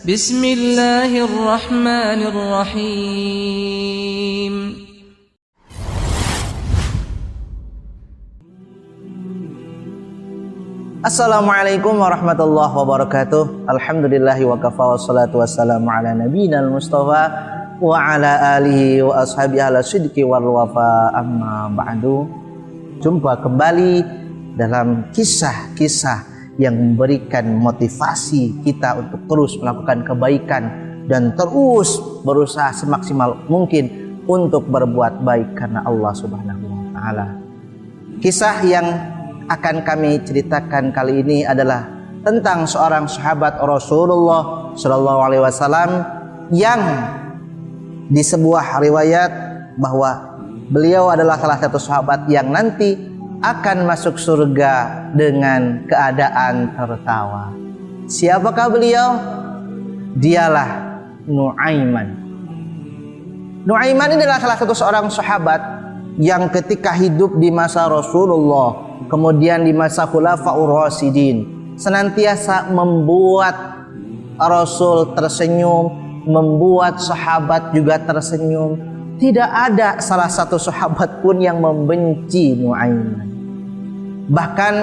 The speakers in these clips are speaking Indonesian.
Bismillahirrahmanirrahim. Assalamualaikum warahmatullahi wabarakatuh. Alhamdulillahi wa kafa, wassalatu wassalamu ala nabiyina al-mustafa wa ala alihi wa ashabihi ala sidqi wal wafa, amma ba'du. Jumpa kembali dalam kisah-kisah yang memberikan motivasi kita untuk terus melakukan kebaikan dan terus berusaha semaksimal mungkin untuk berbuat baik karena Allah Subhanahu wa taala. Kisah yang akan kami ceritakan kali ini adalah tentang seorang sahabat Rasulullah Shallallahu Alaihi Wasallam yang di sebuah riwayat bahwa beliau adalah salah satu sahabat yang nanti akan masuk surga dengan keadaan tertawa. Siapakah beliau? Dialah Nu'aiman. Nu'aiman ini adalah salah satu seorang sahabat yang ketika hidup di masa Rasulullah, kemudian di masa Khulafaur Rasyidin, senantiasa membuat Rasul tersenyum, membuat sahabat juga tersenyum. Tidak ada salah satu sahabat pun yang membenci Nu'aiman. Bahkan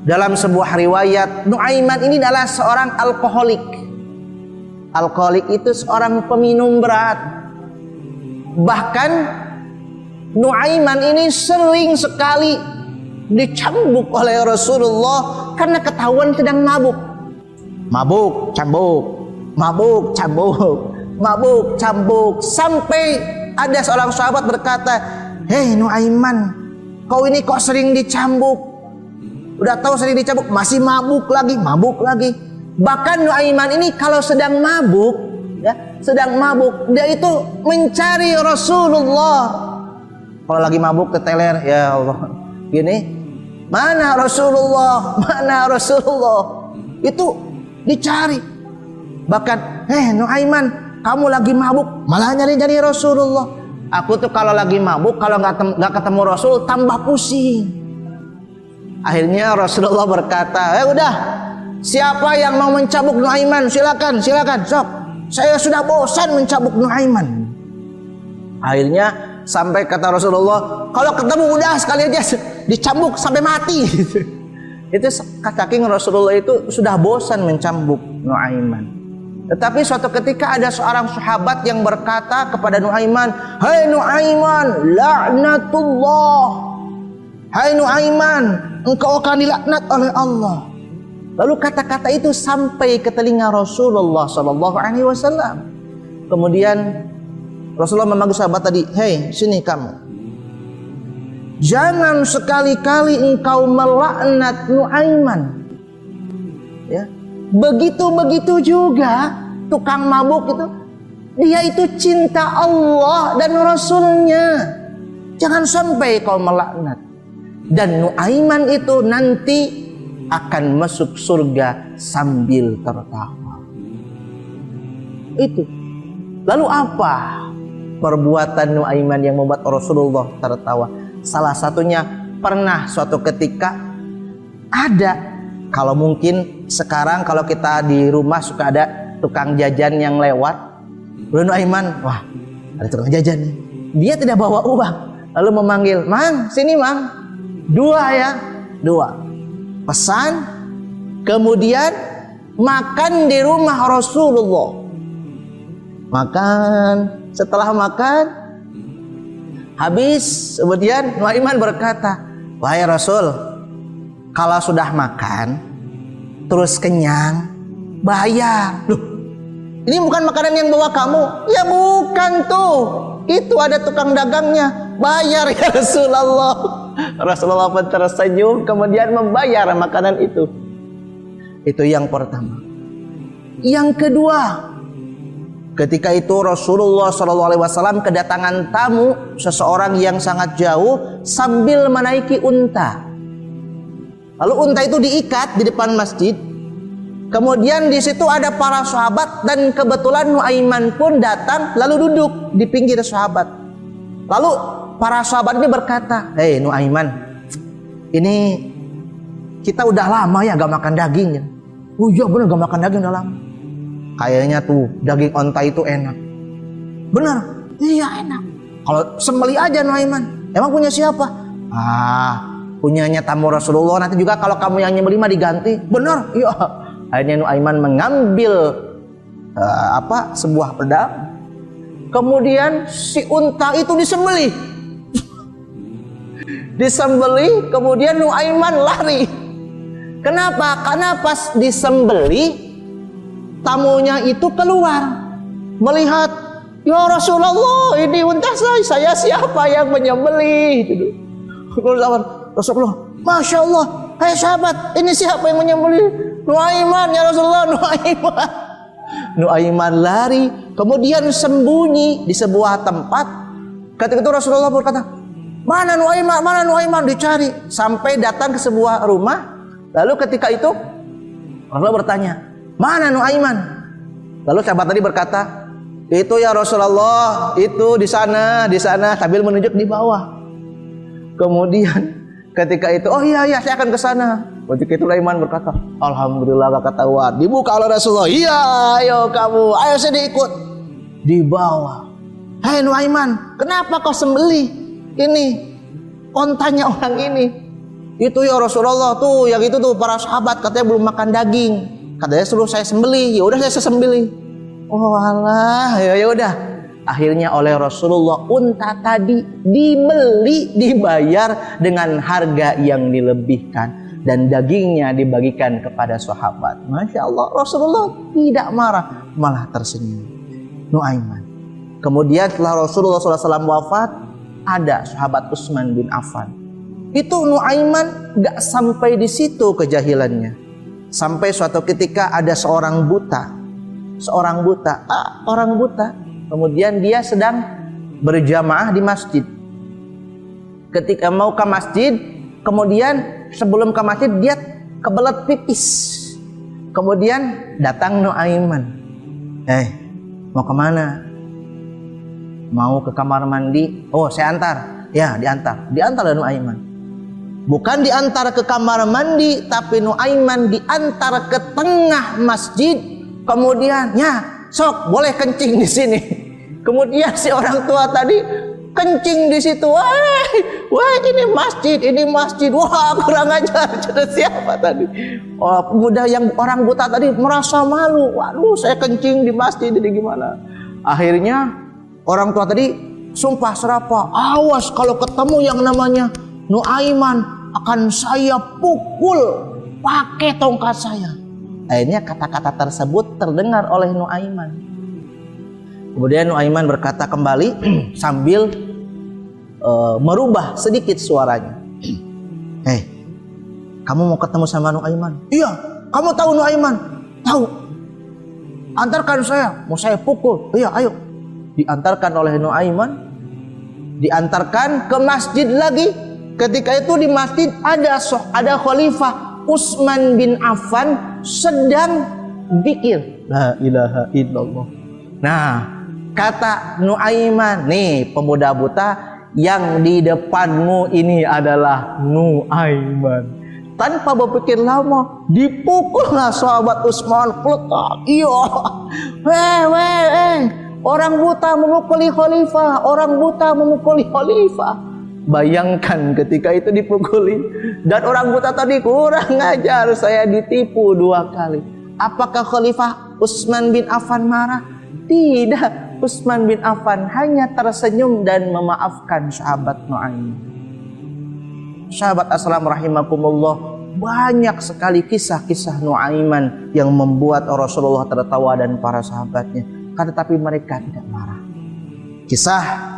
dalam sebuah riwayat, Nu'aiman ini adalah seorang alkoholik. Alkoholik itu seorang peminum berat. Bahkan Nu'aiman ini sering sekali dicambuk oleh Rasulullah karena ketahuan sedang mabuk. Mabuk, cambuk, mabuk, cambuk, mabuk, cambuk. Sampai ada seorang sahabat berkata, "Hei Nu'aiman, kau ini kok sering dicambuk? Udah tahu sering dicambuk, masih mabuk lagi, mabuk lagi." Bahkan Nu'aiman ini kalau sedang mabuk, ya, sedang mabuk, dia itu mencari Rasulullah. Kalau lagi mabuk teteler, ya Allah, gini, mana Rasulullah, mana Rasulullah, itu dicari. Bahkan, Nu'aiman, kamu lagi mabuk, malah nyari-nyari Rasulullah. Aku tuh kalau lagi mabuk, kalau nggak ketemu Rasul, tambah pusing. Akhirnya Rasulullah berkata, udah, siapa yang mau mencambuk Nu'aiman, silakan, silakan, sok. Saya sudah bosan mencambuk Nu'aiman. Akhirnya sampai kata Rasulullah, kalau ketemu udah sekali aja dicambuk sampai mati. Itu saking Rasulullah itu sudah bosan mencambuk Nu'aiman. Tetapi suatu ketika ada seorang sahabat yang berkata kepada Nu'aiman, "Hai Nu'aiman, laknatullah. Hai Nu'aiman, engkau akan dilaknat oleh Allah." Lalu kata-kata itu sampai ke telinga Rasulullah Sallallahu Alaihi Wasallam. Kemudian Rasulullah memanggil sahabat tadi, "Hei, sini kamu. Jangan sekali-kali engkau melaknat Nu'aiman." Ya. Begitu juga tukang mabuk itu, dia itu cinta Allah dan Rasulnya. Jangan sampai kau melaknat. Dan Nu'aiman itu nanti akan masuk surga sambil tertawa. Itu. Lalu apa perbuatan Nu'aiman yang membuat Rasulullah tertawa? Salah satunya pernah suatu ketika ada, kalau mungkin sekarang kalau kita di rumah suka ada tukang jajan yang lewat. Lalu Nu'aiman, wah ada tukang jajan nih. Dia tidak bawa uang. Lalu memanggil, "Mang, sini Mang. 2 ya, 2. Pesan, kemudian makan di rumah Rasulullah. Makan, setelah makan habis, kemudian Nu'aiman berkata, "Wahai Rasul, kalau sudah makan terus kenyang, bayar." Loh, ini bukan makanan yang bawa kamu? Ya bukan tuh, itu ada tukang dagangnya, bayar ya Rasulullah. Rasulullah pun tersenyum kemudian membayar makanan itu. Itu yang pertama. Yang kedua, ketika itu Rasulullah SAW kedatangan tamu seseorang yang sangat jauh sambil menaiki unta. Lalu unta itu diikat di depan masjid. Kemudian di situ ada para sahabat dan kebetulan Nu'aiman pun datang lalu duduk di pinggir sahabat. Lalu para sahabat ini berkata, "Hei Nu'aiman, ini kita udah lama ya gak makan daging ya." "Oh iya bener gak makan daging udah lama." kayaknya tuh daging onta itu enak. Benar? Iya enak. Kalau sembeli aja Nuaiman. Emang punya siapa? Punyanya tamu Rasulullah. Nanti juga kalau kamu yang nyembeli mah diganti. Benar? Iya. Akhirnya Nuaiman mengambil sebuah pedang. Kemudian si unta itu disembeli. Disembeli, kemudian Nuaiman lari. Kenapa? Karena pas disembeli, tamunya itu keluar melihat, ya Rasulullah, ini unta saya siapa yang menyembeli? Rasulullah, Masya Allah, hai sahabat, ini siapa yang menyembeli? Nuaiman, ya Rasulullah, Nuaiman. Nuaiman lari, kemudian sembunyi di sebuah tempat. Ketika itu Rasulullah berkata, mana Nuaiman, mana Nuaiman, dicari sampai datang ke sebuah rumah. Lalu ketika itu Rasulullah bertanya, mana Nuaiman? Lalu sahabat tadi berkata, itu ya Rasulullah, itu di sana sambil menunjuk di bawah. Kemudian ketika itu, oh iya saya akan ke sana. Ketika itu Nuaiman berkata, alhamdulillah gak ketahuan. Dibuka oleh Rasulullah, iya ayo kamu, ayo saya ikut. Di bawah, hai Nuaiman, kenapa kau sembelih ini ontanya orang ini? Itu ya Rasulullah, tuh yang itu tuh para sahabat katanya belum makan daging, katanya suruh saya sembelih. Ya udah saya sembelih. Oh alah, ya udah. Akhirnya oleh Rasulullah unta tadi dibeli, dibayar dengan harga yang dilebihkan, dan dagingnya dibagikan kepada sahabat. Masya Allah, Rasulullah tidak marah, malah tersenyum. Nuaiman. Kemudian setelah Rasulullah SAW wafat, ada sahabat Utsman bin Affan. Itu Nuaiman gak sampai di situ kejahilannya. Sampai suatu ketika ada seorang buta. Kemudian dia sedang berjamaah di masjid. Ketika mau ke masjid, kemudian sebelum ke masjid dia kebelet pipis. Kemudian datang Nuaiman. Mau kemana? Mau ke kamar mandi? Oh saya antar. Ya diantar oleh Nuaiman. Bukan diantar ke kamar mandi, tapi Nuaiman diantar ke tengah masjid. Kemudian, ya, sok boleh kencing di sini. Kemudian si orang tua tadi kencing di situ. Wah, ini masjid. Wah, kurang ajar. Siapa tadi? Oh, orang buta tadi merasa malu. Waduh, saya kencing di masjid, ini gimana? Akhirnya orang tua tadi sumpah serapah, awas kalau ketemu yang namanya Nuaiman, akan saya pukul pakai tongkat saya. Akhirnya kata-kata tersebut terdengar oleh Nuaiman. Kemudian Nuaiman berkata kembali sambil merubah sedikit suaranya. Kamu mau ketemu sama Nuaiman? Iya. Kamu tahu Nuaiman? Tahu. Antarkan saya, mau saya pukul. Iya, ayo. Diantarkan oleh Nuaiman, diantarkan ke masjid lagi. Ketika itu di masjid ada Khalifah Utsman bin Affan sedang zikir la ilaha illallah. Nah, kata Nuaiman, nih pemuda buta, yang di depanmu ini adalah Nuaiman. Tanpa berpikir lama, dipukullah sahabat Utsman, peletak. Iya. Orang buta memukuli khalifah, Bayangkan ketika itu dipukuli, dan orang buta tadi kurang ajar, saya ditipu 2 kali. Apakah Khalifah Utsman bin Affan marah? Tidak, Utsman bin Affan hanya tersenyum dan memaafkan sahabat Nuaiman. Sahabat Assalam rahimakumullah, banyak sekali kisah-kisah Nuaiman yang membuat Rasulullah tertawa dan para sahabatnya, tetapi mereka tidak marah. Kisah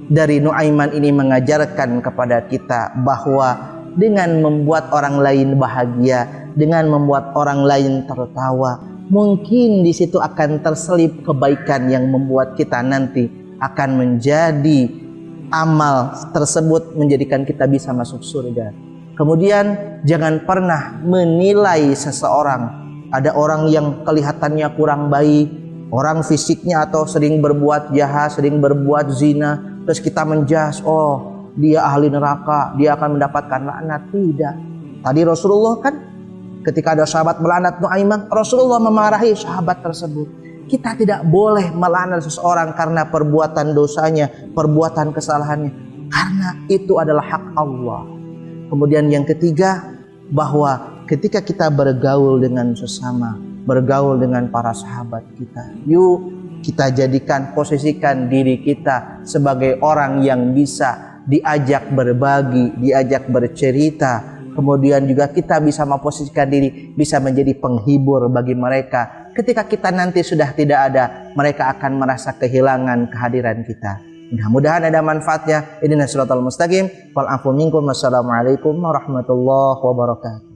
dari Nuaiman ini mengajarkan kepada kita bahwa dengan membuat orang lain bahagia, dengan membuat orang lain tertawa, mungkin di situ akan terselip kebaikan yang membuat kita nanti akan menjadi amal tersebut menjadikan kita bisa masuk surga. Kemudian jangan pernah menilai seseorang. Ada orang yang kelihatannya kurang baik, orang fisiknya atau sering berbuat jahat, sering berbuat zina, terus kita menjas, oh dia ahli neraka, dia akan mendapatkan laknat. Tidak. Tadi Rasulullah kan ketika ada sahabat melaknat Nuaiman, Rasulullah memarahi sahabat tersebut. Kita tidak boleh melaknat seseorang karena perbuatan dosanya, perbuatan kesalahannya, karena itu adalah hak Allah. Kemudian yang ketiga, bahwa ketika kita bergaul dengan sesama, bergaul dengan para sahabat kita, yuk kita jadikan, posisikan diri kita sebagai orang yang bisa diajak berbagi, diajak bercerita. Kemudian juga kita bisa memposisikan diri, bisa menjadi penghibur bagi mereka. Ketika kita nanti sudah tidak ada, mereka akan merasa kehilangan kehadiran kita. Mudah-mudahan ada manfaatnya. Ihdinas siratal mustaqim. Wal afu minkum. Wassalamualaikum warahmatullahi wabarakatuh.